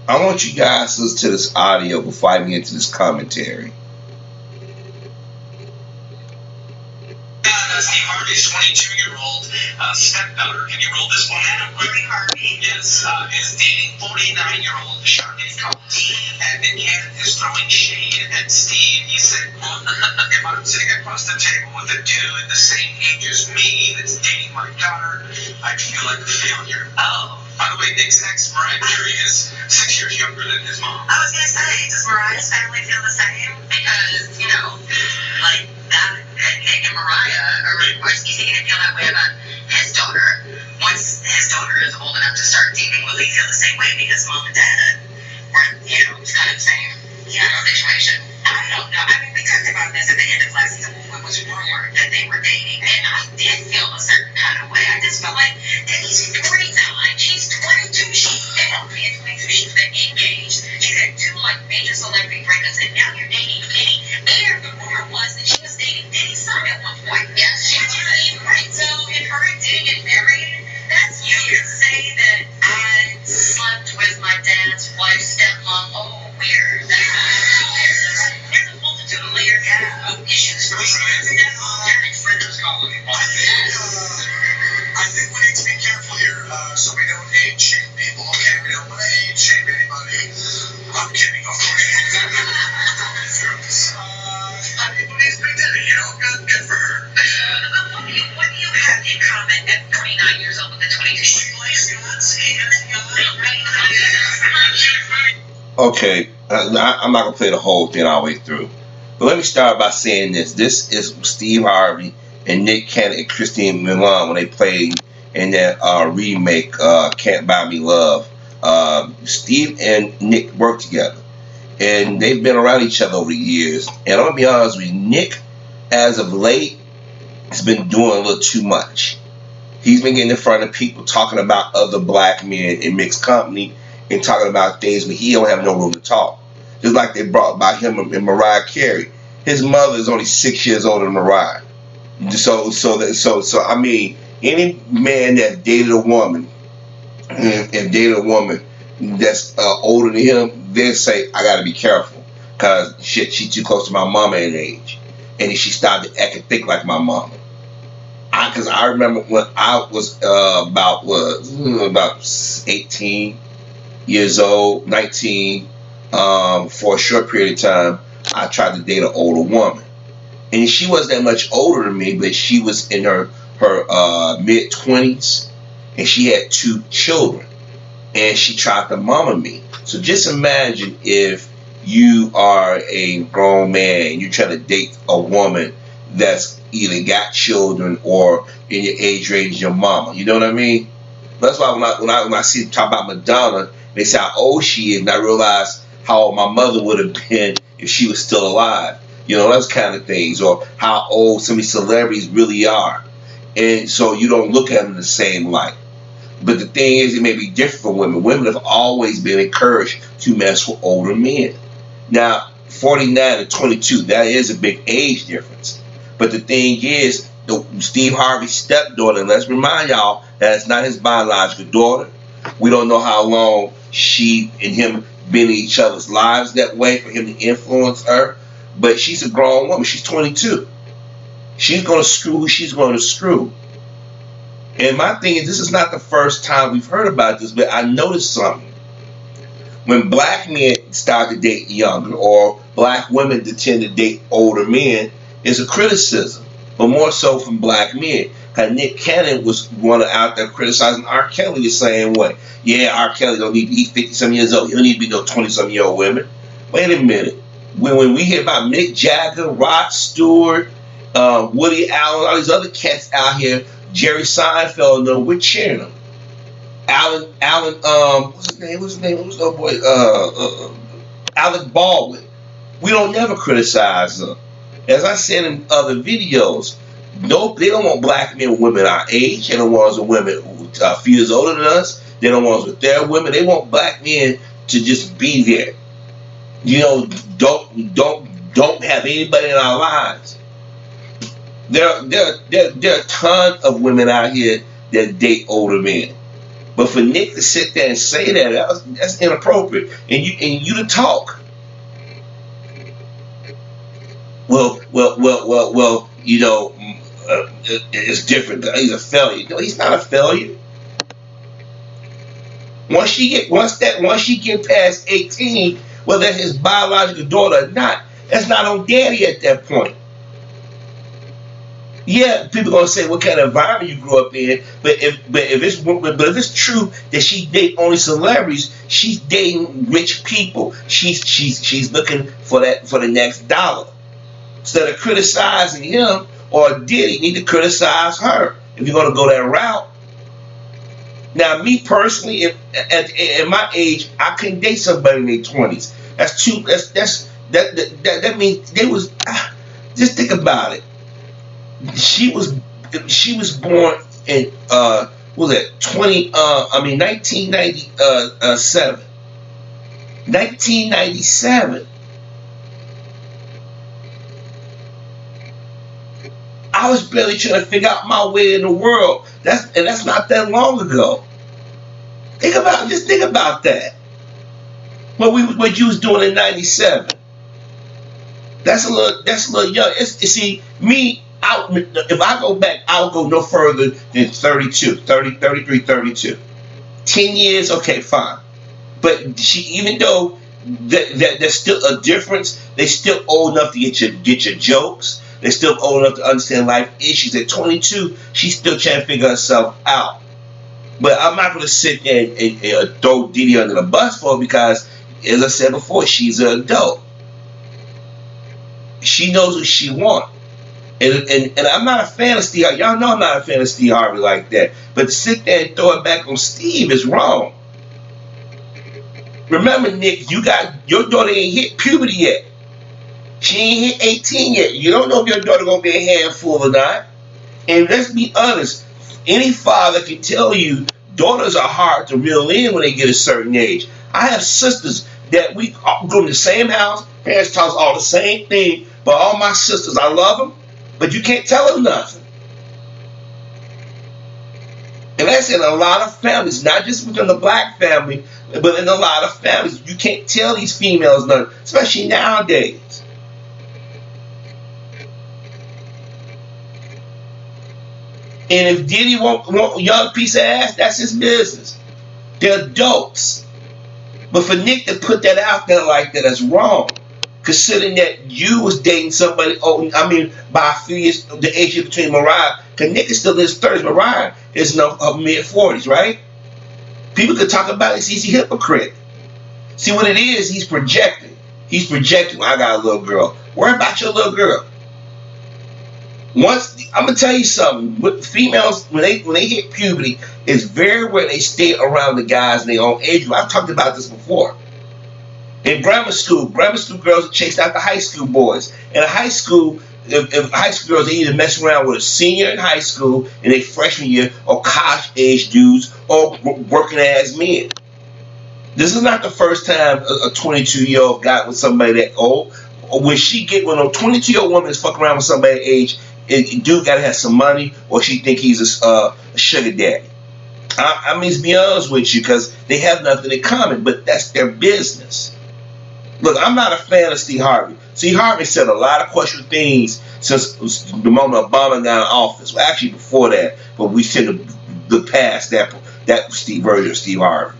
I want you guys to listen to this audio before I get into this commentary. Steve Harvey's 22-year-old stepdaughter. Can you roll this one? Lori Harvey. Yes, is dating 49-year-old Shani Combs. And Nick Cannon is throwing shade at Steve. He said, well, if I'm sitting across the table with a dude the same age as me that's dating my daughter, I'd feel like a failure. Oh. By the way, Nick's ex, Mariah Carey, is 6 years younger than his mom. I was going to say, does Mariah's family feel the same? Because, you know, like that, Nick and Mariah, or is he going to feel that way about his daughter? Once his daughter is old enough to start dating, will he feel the same way? Because mom and dad were, you know, it's kind of the same situation. I don't know. I mean, we talked about this at the end of last season when it was rumored that they were dating, and I did feel a certain kind of way. I just felt like, he's 49, she's 22, she's being 22, she's been engaged, she's had 2 like major celebrity breakups, and now you're dating Diddy. And the rumor was that she was dating Diddy's son at one point. Yes, she was. Right. So if her and Diddy get married, that's you could say that I slept with my dad's wife's stepmom. Oh, weird. There's a multitude of layered issues for stepmom. I think we need to be careful here, so we don't age shame people, okay? We don't want to age shame anybody. I'm kidding, of course. But he's been Diddy, you know? Good for her. What do you have in common at 49 years old with the 22? She likes guns and Okay, I'm not going to play the whole thing all the way through. But let me start by saying this. This is Steve Harvey and Nick Cannon and Christine Milian when they played in that remake, Can't Buy Me Love. Steve and Nick worked together. And they've been around each other over the years. And I'm going to be honest with you, Nick, as of late, has been doing a little too much. He's been getting in front of people talking about other black men in mixed company and talking about things where he don't have no room to talk. Just like they brought about him and Mariah Carey. His mother is only 6 years older than Mariah. So I mean, any man that dated a woman and dated a woman that's older than him, they say, I got to be careful because shit, she too close to my mama in age, and she started to act and think like my mama. Because I remember when I was about 18 years old, 19, for a short period of time, I tried to date an older woman. And she wasn't that much older than me, but she was in her mid-20s, and she had 2 children. And she tried to mama me. So just imagine if you are a grown man, you're trying to date a woman that's either got children or in your age range, your mama. You know what I mean? That's why when I see them talk about Madonna, they say how old she is, and I realize how old my mother would have been if she was still alive. You know, those kind of things, or how old some of these celebrities really are. And so you don't look at them the same light. But the thing is, it may be different for women. Women have always been encouraged to mess with older men. Now, 49 and 22, that is a big age difference. But the thing is, Steve Harvey's stepdaughter, and let's remind y'all, that's not his biological daughter. We don't know how long she and him been in each other's lives that way for him to influence her. But she's a grown woman. She's 22. She's going to screw who she's going to screw. And my thing is, this is not the first time we've heard about this, but I noticed something. When black men start to date younger, or black women tend to date older men, it's a criticism, but more so from black men. Because Nick Cannon was one out there criticizing R. Kelly the same way. Yeah, R. Kelly don't need to be 50-some years old. He don't need to be no 20-some-year-old women. Wait a minute. When we hear about Mick Jagger, Rod Stewart, Woody Allen, all these other cats out here, Jerry Seinfeld, no, we're cheering them. Alec Baldwin. We don't never criticize them. As I said in other videos, no, they don't want black men and women our age. They don't want us with women who are a few years older than us. They don't want us with their women. They want black men to just be there. You know, don't have anybody in our lives. There are a ton of women out here that date older men. But for Nick to sit there and say that's inappropriate. And you to talk. Well. It's different. He's a failure. No, he's not a failure. Once she get past 18, whether that's his biological daughter or not, that's not on daddy at that point. Yeah, people gonna say what kind of environment you grew up in, but if it's true that she date only celebrities, she's dating rich people. She's looking for the next dollar. Instead of criticizing him or Diddy, need to criticize her if you're gonna go that route. Now, me personally, at my age, I couldn't date somebody in their 20s. That means they was. Just think about it. She was born in what was that 1997. 1997. I was barely trying to figure out my way in the world. That's not that long ago. Think about that. What you was doing in 97. That's a little young. See, me, if I go back, I'll go no further than 32, 30, 33, 32. 10 years, okay, fine. But even though there's still a difference, they still old enough to get your jokes. They're still old enough to understand life issues. At 22, she's still trying to figure herself out. But I'm not going to sit there and throw Diddy under the bus for her because, as I said before, she's an adult. She knows what she wants. And I'm not a fan of Steve Harvey. Y'all know I'm not a fan of Steve Harvey like that. But to sit there and throw it back on Steve is wrong. Remember, Nick, your daughter ain't hit puberty yet. She ain't hit 18 yet. You don't know if your daughter gonna be a handful or not. And let's be honest, any father can tell you daughters are hard to reel in when they get a certain age. I have sisters that we go to the same house, parents tell us all the same thing, but all my sisters, I love them, but you can't tell them nothing. And that's in a lot of families, not just within the black family, but in a lot of families. You can't tell these females nothing, especially nowadays. And if Diddy want a young piece of ass, that's his business. They're adults. But for Nick to put that out there like that is wrong. Considering that you was dating somebody, by a few years, the age between Mariah, because Nick is still in his 30s, Mariah is in her mid-40s, right? People could talk about it, he's a hypocrite. See what it is, he's projecting. He's projecting, well, I got a little girl. Worry about your little girl. I'm gonna tell you something. With females, when they hit puberty, it's very rare they stay around the guys in their own age group. I've talked about this before. In grammar school girls are chased after high school boys. In high school, if high school girls, they either mess around with a senior in high school in their freshman year, or college age dudes, or working as men. This is not the first time a 22-year-old got with somebody that old. Or when a 22-year-old woman is fucking around with somebody that age, dude gotta have some money, or she think he's a sugar daddy. I mean, to be honest with you, because they have nothing in common, but that's their business. Look, I'm not a fan of Steve Harvey. Steve Harvey said a lot of questionable things since the moment Obama got in office. Well, actually before that, but we tend to look past that version of Steve Harvey.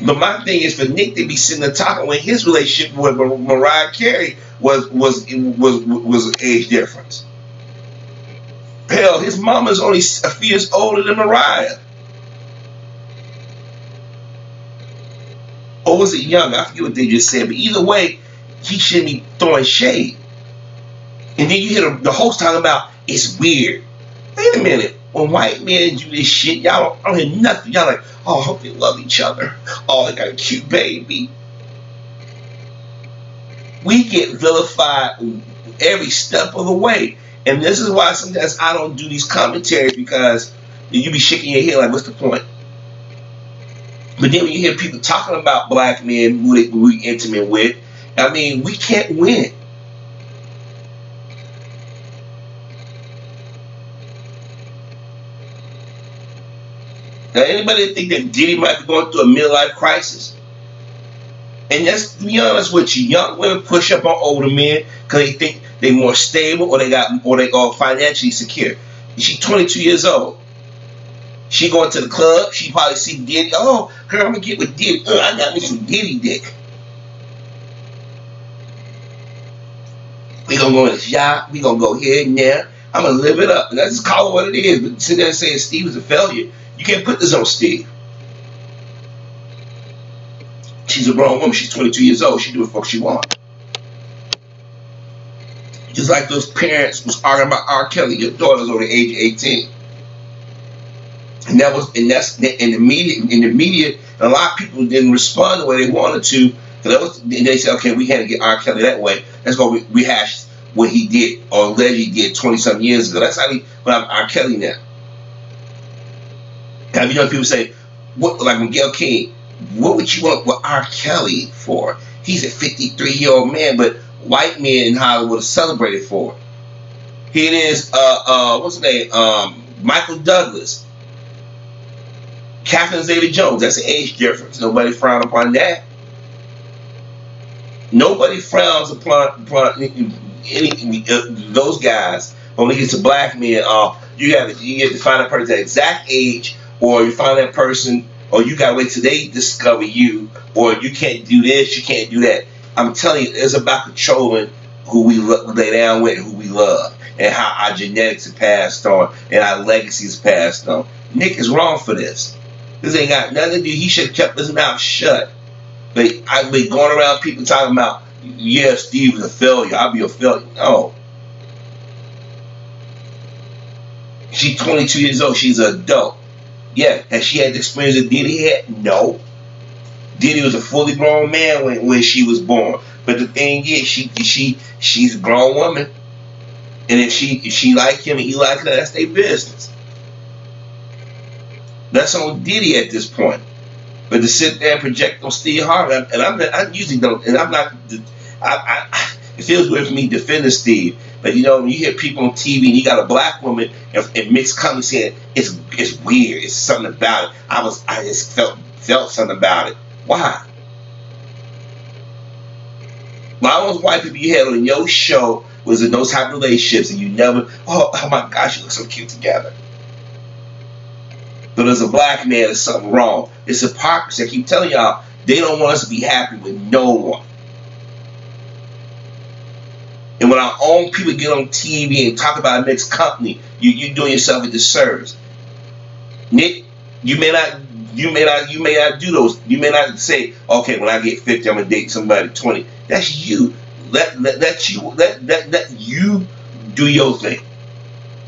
But my thing is for Nick to be sitting there talking when his relationship with Mariah Carey was an age difference. Hell, his mama's only a few years older than Mariah. Or was it young? I forget what they just said. But either way, he shouldn't be throwing shade. And then you hear the host talking about it's weird. Wait a minute. When white men do this shit, y'all don't hear nothing. Y'all like, oh, I hope they love each other. Oh, they got a cute baby. We get vilified every step of the way. And this is why sometimes I don't do these commentaries, because you be shaking your head like, what's the point? But then when you hear people talking about black men who we intimate with, I mean, we can't win. Now, anybody think that Diddy might be going through a midlife crisis? And let's be honest with you, young women push up on older men because they think they're more stable or they are financially secure. She's 22 years old. She going to the club. She probably see Diddy. Oh, girl, I'm gonna get with Diddy. I got me some Diddy dick. We gonna go in this yacht. We gonna go here and there. I'm gonna live it up. And that's just call it what it is. But sit there and saying Steve is a failure, you can't put this on Steve. She's a grown woman. She's 22 years old. She do what the fuck she want. Just like those parents was arguing about R. Kelly. Your daughter's over the age of 18. And that's in the media. A lot of people didn't respond the way they wanted to. And they said, okay, we had to get R. Kelly that way. Let's go rehash what he did or allegedly did 20-something years ago. That's how we have R. Kelly now. Have you know people say, what, like Miguel King, what would you want with R. Kelly for? He's a 53-year-old man, but white men in Hollywood are celebrated for it. Here it is, what's his name? Michael Douglas. Catherine Zeta-Jones. That's an age difference. Nobody frowned upon that. Nobody frowns upon those guys. When it gets to black men, you get to find that person at exact age, or you find that person, or you gotta wait till they discover you, or you can't do this, you can't do that. I'm telling you, it's about controlling who we lay down with, and who we love, and how our genetics are passed on, and our legacy is passed on. Nick is wrong for this. This ain't got nothing to do. He should have kept his mouth shut. But I've been going around people talking about, yeah, Steve is a failure. I'll be a failure. No. She's 22 years old. She's an adult. Yeah. Has she had the experience that Diddy had? No. Diddy was a fully grown man when she was born. But the thing is, she's a grown woman. And if she like him and he like her, that's their business. That's on Diddy at this point. But to sit there and project on Steve Harvey, and I usually don't, and I'm not, it feels weird for me defending Steve. But you know, when you hear people on TV and you got a black woman and mixed company saying it's weird, it's something about it. I just felt something about it. Why? Why those white people you had on your show was in those type of relationships and you never, oh my gosh, you look so cute together. But as a black man, there's something wrong. It's hypocrisy. I keep telling y'all, they don't want us to be happy with no one. And when our own people get on TV and talk about a mixed company, you're doing yourself a disservice. Nick, you may not do those. You may not say, okay, when I get 50, I'm gonna date somebody 20. That's you. Let you do your thing.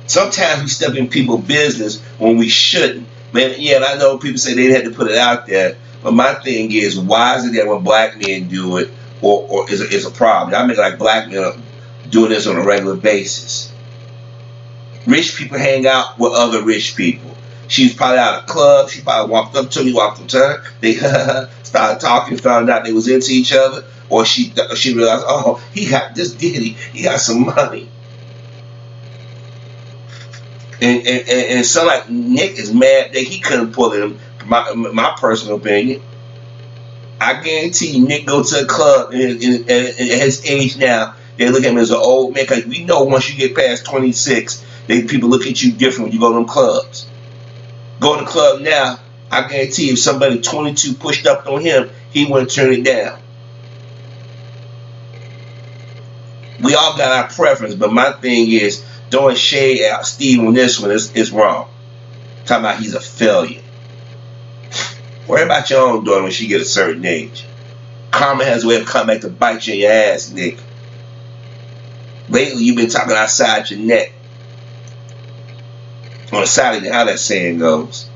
Sometimes we step in people's business when we shouldn't. Man, yeah, and I know people say they had to put it out there, but my thing is, why is it that when black men do it, or is a problem? I mean, like black men doing this on a regular basis. Rich people hang out with other rich people. She was probably out of club. She probably walked up to me, walked up to her. They started talking, found out they was into each other, or she realized, oh, he got this Diddy, he got some money. And so like Nick is mad that he couldn't pull him. My personal opinion. I guarantee you, Nick go to a club and at his age now, they look at him as an old man. Because we know once you get past 26, people look at you different when you go to them clubs. Go to the club now, I guarantee you, if somebody 22 pushed up on him, he wouldn't turn it down. We all got our preference, but my thing is, throwing shade at Steve on this one is wrong. Talking about he's a failure. Worry about your own daughter when she get a certain age. Karma has a way of coming back to bite you in your ass, Nick. Lately, you've been talking outside your neck. On the side of how that saying goes.